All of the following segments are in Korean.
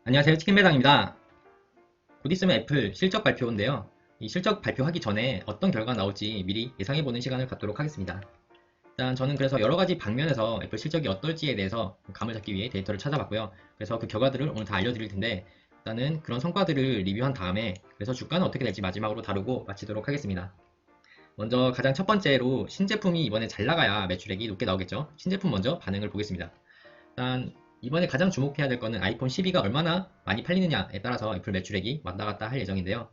안녕하세요. 치킨매당입니다. 곧 있으면 애플 실적 발표인데요. 이 실적 발표하기 전에 어떤 결과가 나올지 미리 예상해보는 시간을 갖도록 하겠습니다. 일단 저는 그래서 여러 가지 방면에서 애플 실적이 어떨지에 대해서 감을 잡기 위해 데이터를 찾아봤고요. 그래서 그 결과들을 오늘 다 알려드릴 텐데 일단은 그런 성과들을 리뷰한 다음에 그래서 주가는 어떻게 될지 마지막으로 다루고 마치도록 하겠습니다. 먼저 가장 첫 번째로 신제품이 이번에 잘 나가야 매출액이 높게 나오겠죠. 신제품 먼저 반응을 보겠습니다. 일단 이번에 가장 주목해야 될 거는 아이폰 12가 얼마나 많이 팔리느냐에 따라서 애플 매출액이 왔다 갔다 할 예정인데요.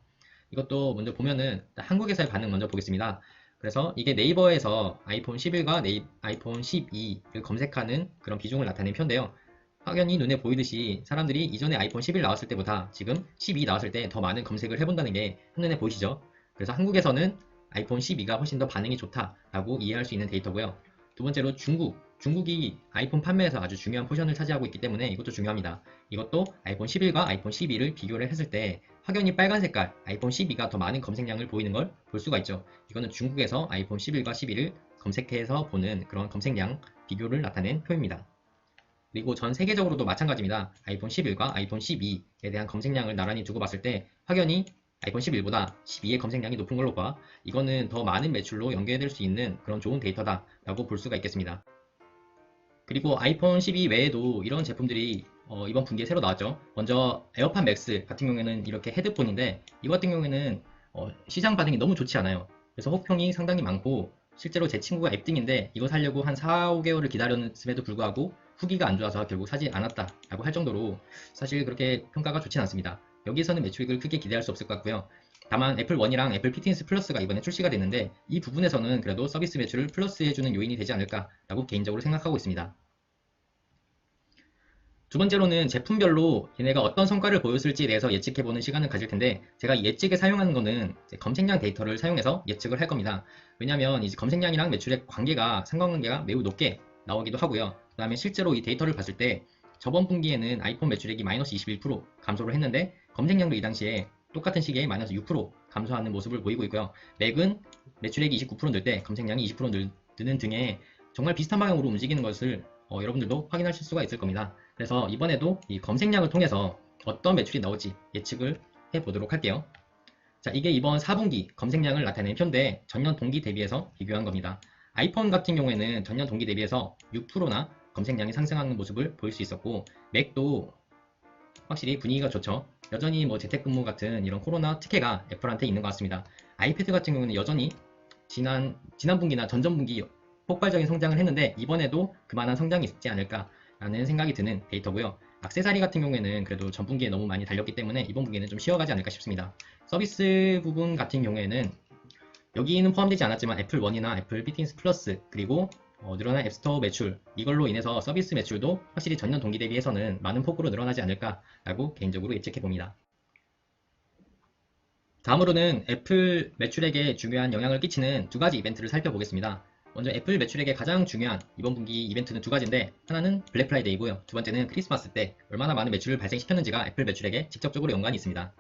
이것도 먼저 보면은 한국에서의 반응 먼저 보겠습니다. 그래서 이게 네이버에서 아이폰 11과 아이폰 12를 검색하는 그런 비중을 나타낸 표인데요. 확연히 눈에 보이듯이 사람들이 이전에 아이폰 11 나왔을 때보다 지금 12 나왔을 때 더 많은 검색을 해본다는 게 한눈에 보이시죠? 그래서 한국에서는 아이폰 12가 훨씬 더 반응이 좋다라고 이해할 수 있는 데이터고요. 두 번째로 중국이 아이폰 판매에서 아주 중요한 포션을 차지하고 있기 때문에 이것도 중요합니다. 이것도 아이폰 11과 아이폰 12를 비교를 했을 때 확연히 빨간 색깔 아이폰 12가 더 많은 검색량을 보이는 걸 볼 수가 있죠. 이거는 중국에서 아이폰 11과 12를 검색해서 보는 그런 검색량 비교를 나타낸 표입니다. 그리고 전 세계적으로도 마찬가지입니다. 아이폰 11과 아이폰 12에 대한 검색량을 나란히 두고 봤을 때 확연히 아이폰 11보다 12의 검색량이 높은 걸로 봐. 이거는 더 많은 매출로 연계될 수 있는 그런 좋은 데이터다라고 볼 수가 있겠습니다. 그리고 아이폰 12 외에도 이런 제품들이 이번 분기에 새로 나왔죠. 먼저 에어팟 맥스 같은 경우에는 이렇게 헤드폰인데 이거 같은 경우에는 시장 반응이 너무 좋지 않아요. 그래서 혹평이 상당히 많고 실제로 제 친구가 앱등인데 이거 사려고 한 4, 5개월을 기다렸음에도 불구하고 후기가 안 좋아서 결국 사지 않았다라고 할 정도로 사실 그렇게 평가가 좋진 않습니다. 여기에서는 매출액을 크게 기대할 수 없을 것 같고요. 다만 애플 원이랑 애플 피트니스 플러스가 이번에 출시가 됐는데 이 부분에서는 그래도 서비스 매출을 플러스해주는 요인이 되지 않을까라고 개인적으로 생각하고 있습니다. 두 번째로는 제품별로 얘네가 어떤 성과를 보였을지에 대해서 예측해보는 시간을 가질 텐데 제가 예측에 사용하는 거는 검색량 데이터를 사용해서 예측을 할 겁니다. 왜냐하면 이제 검색량이랑 매출의 상관관계가 매우 높게 나오기도 하고요. 그 다음에 실제로 이 데이터를 봤을 때 저번 분기에는 아이폰 매출액이 마이너스 21% 감소를 했는데 검색량도 이 당시에 똑같은 시기에 마이너스 6% 감소하는 모습을 보이고 있고요. 맥은 매출액이 29% 늘 때 검색량이 20% 느는 등의 정말 비슷한 방향으로 움직이는 것을 여러분들도 확인하실 수가 있을 겁니다. 그래서 이번에도 이 검색량을 통해서 어떤 매출이 나올지 예측을 해보도록 할게요. 자, 이게 이번 4분기 검색량을 나타낸 표인데 전년 동기 대비해서 비교한 겁니다. 아이폰 같은 경우에는 전년 동기 대비해서 6%나 검색량이 상승하는 모습을 보일 수 있었고 맥도 확실히 분위기가 좋죠. 여전히 뭐 재택근무 같은 이런 코로나 특혜가 애플한테 있는 것 같습니다. 아이패드 같은 경우는 여전히 지난 분기나 전전 분기 폭발적인 성장을 했는데 이번에도 그만한 성장이 있지 않을까라는 생각이 드는 데이터고요. 액세서리 같은 경우에는 그래도 전 분기에 너무 많이 달렸기 때문에 이번 분기에는 좀 쉬어가지 않을까 싶습니다. 서비스 부분 같은 경우에는 여기는 포함되지 않았지만 애플 원이나 애플 피트니스 플러스 그리고 늘어난 앱스토어 매출 이걸로 인해서 서비스 매출도 확실히 전년 동기 대비해서는 많은 폭으로 늘어나지 않을까라고 개인적으로 예측해 봅니다. 다음으로는 애플 매출액에 중요한 영향을 끼치는 두 가지 이벤트를 살펴보겠습니다. 먼저 애플 매출액에 가장 중요한 이번 분기 이벤트는 두 가지인데 하나는 블랙 프라이데이고요. 두 번째는 크리스마스 때 얼마나 많은 매출을 발생시켰는지가 애플 매출액에 직접적으로 연관이 있습니다.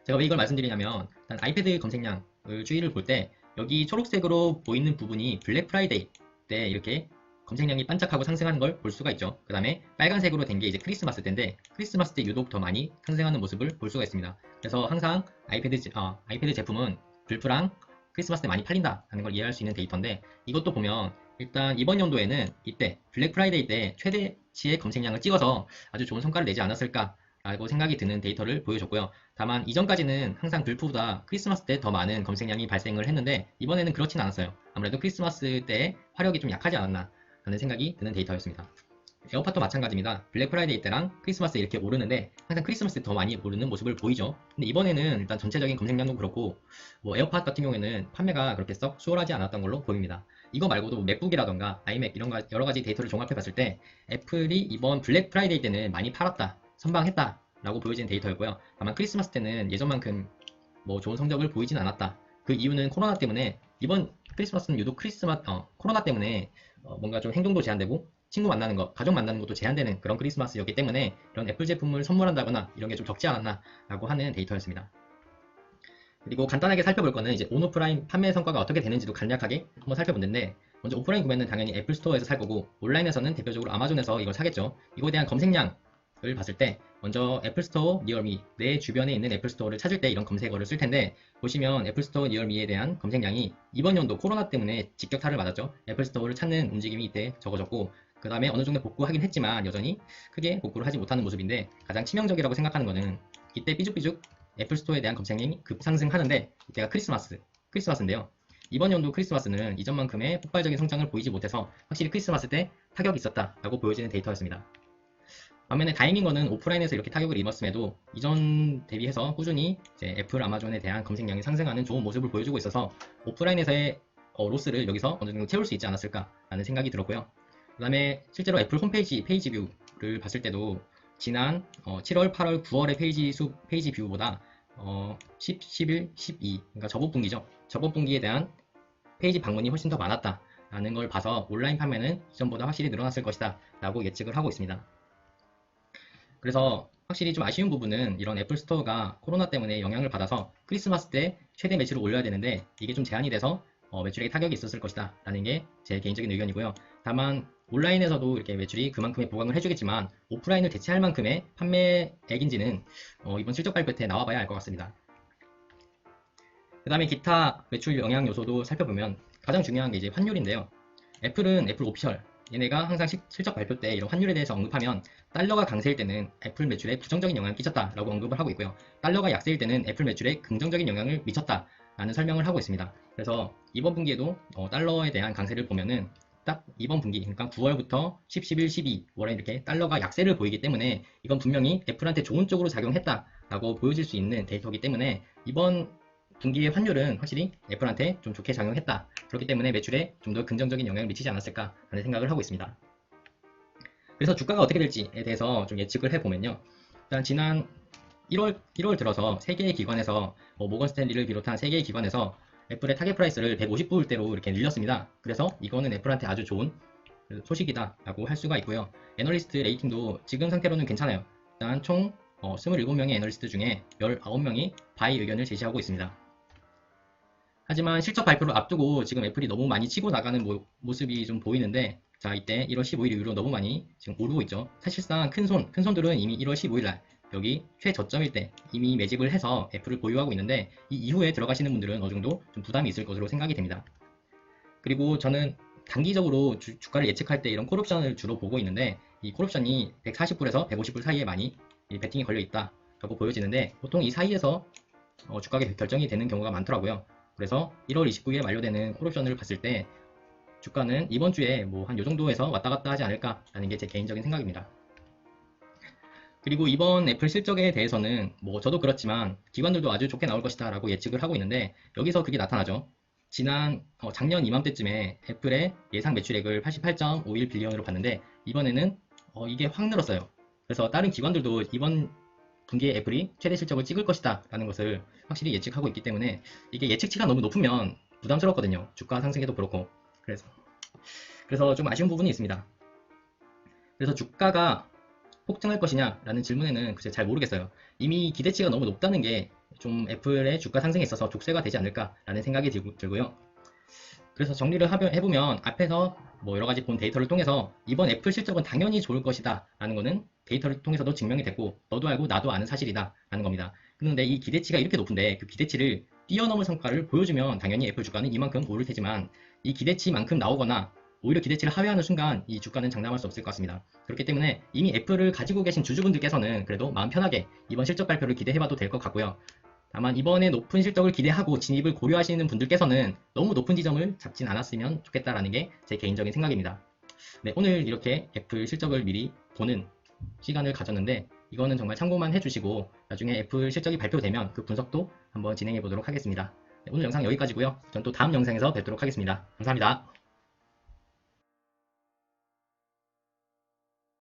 제가 왜 이걸 말씀드리냐면 일단 아이패드 검색량을 추이를 볼 때 여기 초록색으로 보이는 부분이 블랙 프라이데이 때 이렇게 검색량이 반짝하고 상승하는 걸 볼 수가 있죠. 그 다음에 빨간색으로 된 게 이제 크리스마스 때인데 크리스마스 때 유독 더 많이 상승하는 모습을 볼 수가 있습니다. 그래서 항상 아이패드 제품은 불프랑 크리스마스 때 많이 팔린다는 걸 이해할 수 있는 데이터인데 이것도 보면 일단 이번 연도에는 이때 블랙 프라이데이 때 최대치의 검색량을 찍어서 아주 좋은 성과를 내지 않았을까라고 생각이 드는 데이터를 보여줬고요. 다만 이전까지는 항상 불프보다 크리스마스 때 더 많은 검색량이 발생을 했는데 이번에는 그렇진 않았어요. 아무래도 크리스마스 때 화력이 좀 약하지 않았나 라는 생각이 드는 데이터였습니다. 에어팟도 마찬가지입니다. 블랙 프라이데이 때랑 크리스마스 때 이렇게 오르는데 항상 크리스마스 때 더 많이 오르는 모습을 보이죠. 근데 이번에는 일단 전체적인 검색량도 그렇고 뭐 에어팟 같은 경우에는 판매가 그렇게 썩 수월하지 않았던 걸로 보입니다. 이거 말고도 맥북이라던가 아이맥 이런 여러 가지 데이터를 종합해 봤을 때 애플이 이번 블랙 프라이데이 때는 많이 팔았다, 선방했다 라고 보여지는 데이터였고요. 다만 크리스마스 때는 예전만큼 뭐 좋은 성적을 보이진 않았다. 그 이유는 코로나 때문에 이번 크리스마스는 유독 코로나 때문에 뭔가 좀 행동도 제한되고 친구 만나는 것, 가족 만나는 것도 제한되는 그런 크리스마스였기 때문에 이런 애플 제품을 선물한다거나 이런 게 좀 적지 않았나 라고 하는 데이터였습니다. 그리고 간단하게 살펴볼 거는 이제 온오프라인 판매 성과가 어떻게 되는지도 간략하게 한번 살펴보는데 먼저 오프라인 구매는 당연히 애플 스토어에서 살 거고 온라인에서는 대표적으로 아마존에서 이걸 사겠죠. 이거에 대한 검색량 실적을 봤을 때 먼저 애플스토어 니어미, 내 주변에 있는 애플스토어를 찾을 때 이런 검색어를 쓸 텐데, 보시면 애플스토어 니어미에 대한 검색량이 이번 연도 코로나 때문에 직격탄을 맞았죠. 애플스토어를 찾는 움직임이 이때 적어졌고, 그 다음에 어느 정도 복구하긴 했지만 여전히 크게 복구를 하지 못하는 모습인데, 가장 치명적이라고 생각하는 거는 이때 삐죽삐죽 애플스토어에 대한 검색량이 급상승하는데, 이때가 크리스마스인데요. 이번 연도 크리스마스는 이전만큼의 폭발적인 성장을 보이지 못해서 확실히 크리스마스 때 타격이 있었다라고 보여지는 데이터였습니다. 반면에 다행인 거는 오프라인에서 이렇게 타격을 입었음에도 이전 대비해서 꾸준히 이제 애플, 아마존에 대한 검색량이 상승하는 좋은 모습을 보여주고 있어서 오프라인에서의 로스를 여기서 어느 정도 채울 수 있지 않았을까라는 생각이 들었고요. 그 다음에 실제로 애플 홈페이지 페이지 뷰를 봤을 때도 지난 7월, 8월, 9월의 페이지 뷰보다 10, 11, 12, 그러니까 저번 분기죠. 저번 분기에 대한 페이지 방문이 훨씬 더 많았다라는 걸 봐서 온라인 판매는 이전보다 확실히 늘어났을 것이다 라고 예측을 하고 있습니다. 그래서 확실히 좀 아쉬운 부분은 이런 애플 스토어가 코로나 때문에 영향을 받아서 크리스마스 때 최대 매출을 올려야 되는데 이게 좀 제한이 돼서 매출에 타격이 있었을 것이다 라는 게 제 개인적인 의견이고요. 다만 온라인에서도 이렇게 매출이 그만큼의 보강을 해주겠지만 오프라인을 대체할 만큼의 판매액인지는 이번 실적 발표 때 나와봐야 알 것 같습니다. 그 다음에 기타 매출 영향 요소도 살펴보면 가장 중요한 게 이제 환율인데요. 애플은 애플 오피셜, 얘네가 항상 실적 발표 때 이런 환율에 대해서 언급하면 달러가 강세일 때는 애플 매출에 부정적인 영향을 끼쳤다라고 언급을 하고 있고요. 달러가 약세일 때는 애플 매출에 긍정적인 영향을 미쳤다라는 설명을 하고 있습니다. 그래서 이번 분기에도 달러에 대한 강세를 보면은 딱 이번 분기, 그러니까 9월부터 10, 11, 12월에 이렇게 달러가 약세를 보이기 때문에 이건 분명히 애플한테 좋은 쪽으로 작용했다라고 보여질 수 있는 데이터이기 때문에 이번 분기의 환율은 확실히 애플한테 좀 좋게 작용했다. 그렇기 때문에 매출에 좀 더 긍정적인 영향을 미치지 않았을까라는 생각을 하고 있습니다. 그래서 주가가 어떻게 될지에 대해서 좀 예측을 해보면요. 일단 지난 1월 들어서 3개의 기관에서 모건 스탠리를 비롯한 3개의 기관에서 애플의 타겟 프라이스를 150불대로 이렇게 늘렸습니다. 그래서 이거는 애플한테 아주 좋은 소식이다 라고 할 수가 있고요. 애널리스트 레이팅도 지금 상태로는 괜찮아요. 일단 총 27명의 애널리스트 중에 19명이 바이 의견을 제시하고 있습니다. 하지만 실적 발표를 앞두고 지금 애플이 너무 많이 치고 나가는 모습이 좀 보이는데, 자, 이때 1월 15일 이후로 너무 많이 지금 오르고 있죠. 사실상 큰 손들은 이미 1월 15일 날 여기 최저점일 때 이미 매집을 해서 애플을 보유하고 있는데, 이 이후에 들어가시는 분들은 어느 정도 좀 부담이 있을 것으로 생각이 됩니다. 그리고 저는 단기적으로 주가를 예측할 때 이런 콜옵션을 주로 보고 있는데, 이 콜옵션이 140불에서 150불 사이에 많이 베팅이 걸려 있다라고 보여지는데, 보통 이 사이에서 주가가 결정이 되는 경우가 많더라고요. 그래서 1월 29일에 만료되는 콜옵션을 봤을 때 주가는 이번 주에 뭐 한 요 정도에서 왔다 갔다 하지 않을까라는 게 제 개인적인 생각입니다. 그리고 이번 애플 실적에 대해서는 뭐 저도 그렇지만 기관들도 아주 좋게 나올 것이다 라고 예측을 하고 있는데, 여기서 그게 나타나죠. 작년 이맘때쯤에 애플의 예상 매출액을 88.51 빌리언으로 봤는데 이번에는 이게 확 늘었어요. 그래서 다른 기관들도 이번 분기에 애플이 최대 실적을 찍을 것이다 라는 것을 확실히 예측하고 있기 때문에 이게 예측치가 너무 높으면 부담스럽거든요. 주가 상승에도 그렇고. 그래서 좀 아쉬운 부분이 있습니다. 그래서 주가가 폭등할 것이냐 라는 질문에는 글쎄 잘 모르겠어요. 이미 기대치가 너무 높다는 게 좀 애플의 주가 상승에 있어서 족쇄가 되지 않을까 라는 생각이 들고요. 그래서 정리를 해보면 앞에서 뭐 여러가지 본 데이터를 통해서 이번 애플 실적은 당연히 좋을 것이다 라는 거는 데이터를 통해서도 증명이 됐고, 너도 알고 나도 아는 사실이다 라는 겁니다. 그런데 이 기대치가 이렇게 높은데 그 기대치를 뛰어넘을 성과를 보여주면 당연히 애플 주가는 이만큼 오를 테지만, 이 기대치만큼 나오거나 오히려 기대치를 하회하는 순간 이 주가는 장담할 수 없을 것 같습니다. 그렇기 때문에 이미 애플을 가지고 계신 주주분들께서는 그래도 마음 편하게 이번 실적 발표를 기대해봐도 될 것 같고요. 다만 이번에 높은 실적을 기대하고 진입을 고려하시는 분들께서는 너무 높은 지점을 잡진 않았으면 좋겠다라는 게 제 개인적인 생각입니다. 네, 오늘 이렇게 애플 실적을 미리 보는 시간을 가졌는데, 이거는 정말 참고만 해주시고 나중에 애플 실적이 발표되면 그 분석도 한번 진행해 보도록 하겠습니다. 네, 오늘 영상 여기까지고요. 전 또 다음 영상에서 뵙도록 하겠습니다. 감사합니다.